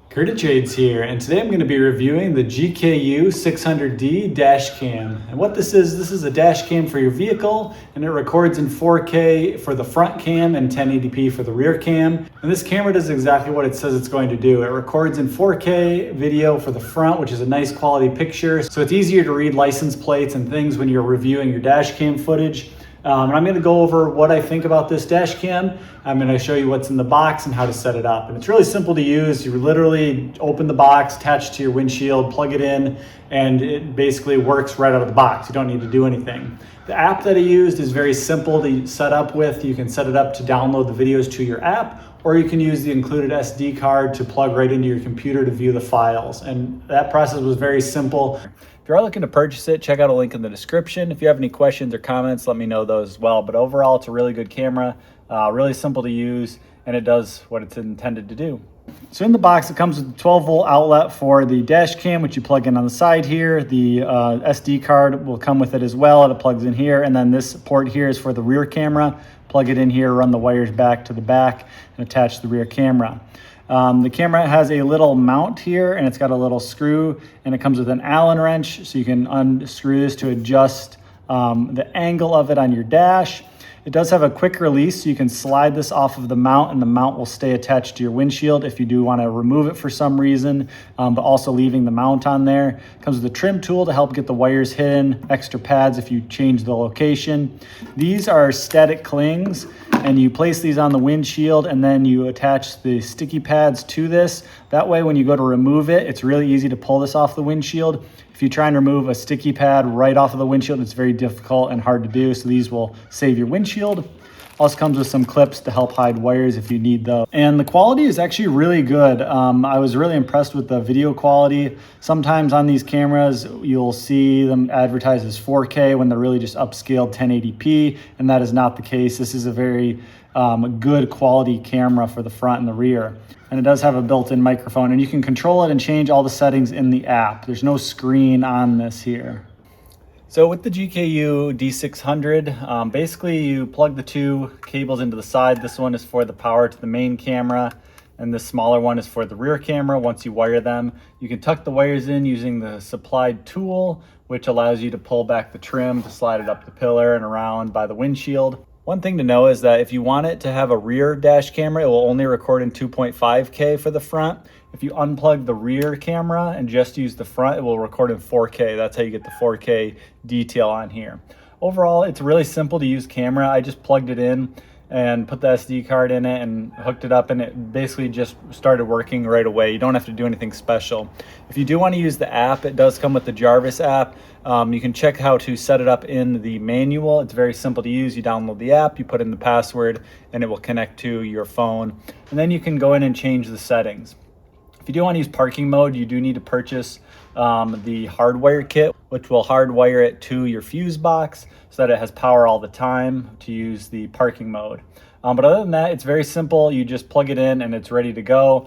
Curtis Trades here, and today I'm going to be reviewing the GKU D600 Dashcam. And what this is a dash cam for your vehicle, and it records in 4K for the front cam and 1080p for the rear cam. And this camera does exactly what it says it's going to do. It records in 4K video for the front, which is a nice quality picture, so it's easier to read license plates and things when you're reviewing your dash cam footage. And I'm going to go over what I think about this dash cam. I'm going to show you what's in the box and how to set it up. And it's really simple to use. You literally open the box, attach it to your windshield, plug it in, and it basically works right out of the box. You don't need to do anything. The app that I used is very simple to set up with. You can set it up to download the videos to your app, or you can use the included SD card to plug right into your computer to view the files. And that process was very simple. If you are looking to purchase it, check out a link in the description. If you have any questions or comments, let me know those as well. But overall, it's a really good camera, really simple to use, and it does what it's intended to do. So in the box, it comes with a 12-volt outlet for the dash cam, which you plug in on the side here. The SD card will come with it as well. It plugs in here, and then this port here is for the rear camera. Plug it in here, run the wires back to the back, and attach the rear camera. The camera has a little mount here, and it's got a little screw, and it comes with an Allen wrench, so you can unscrew this to adjust the angle of it on your dash. It does have a quick release, so you can slide this off of the mount, and the mount will stay attached to your windshield if you do want to remove it for some reason, but also leaving the mount on there. It comes with a trim tool to help get the wires hidden, extra pads if you change the location. These are static clings, and you place these on the windshield, and then you attach the sticky pads to this. That way, when you go to remove it, it's really easy to pull this off the windshield. If you try and remove a sticky pad right off of the windshield, it's very difficult and hard to do, so these will save your windshield. Also comes with some clips to help hide wires if you need those. And the quality is actually really good. I was really impressed with the video quality. Sometimes on these cameras, you'll see them advertised as 4K when they're really just upscaled 1080p, and that is not the case. This is a very good quality camera for the front and the rear. And it does have a built-in microphone, and you can control it and change all the settings in the app. There's no screen on this here. So with the GKU D600, basically you plug the two cables into the side. This one is for the power to the main camera, and the smaller one is for the rear camera. Once you wire them, you can tuck the wires in using the supplied tool, which allows you to pull back the trim to slide it up the pillar and around by the windshield. One thing to know is that if you want it to have a rear dash camera, it will only record in 2.5K for the front. If you unplug the rear camera and just use the front, it will record in 4K. That's how you get the 4K detail on here. Overall, it's a really simple to use camera. I just plugged it in and put the SD card in it and hooked it up, and it basically just started working right away. You don't have to do anything special. If you do want to use the app, it does come with the Jarvis app. You can check how to set it up in the manual. It's very simple to use. You download the app, you put in the password, and it will connect to your phone. And then you can go in and change the settings. If you do want to use parking mode, you do need to purchase the hardwire kit, which will hardwire it to your fuse box so that it has power all the time to use the parking mode. But other than that, it's very simple. You just plug it in and it's ready to go.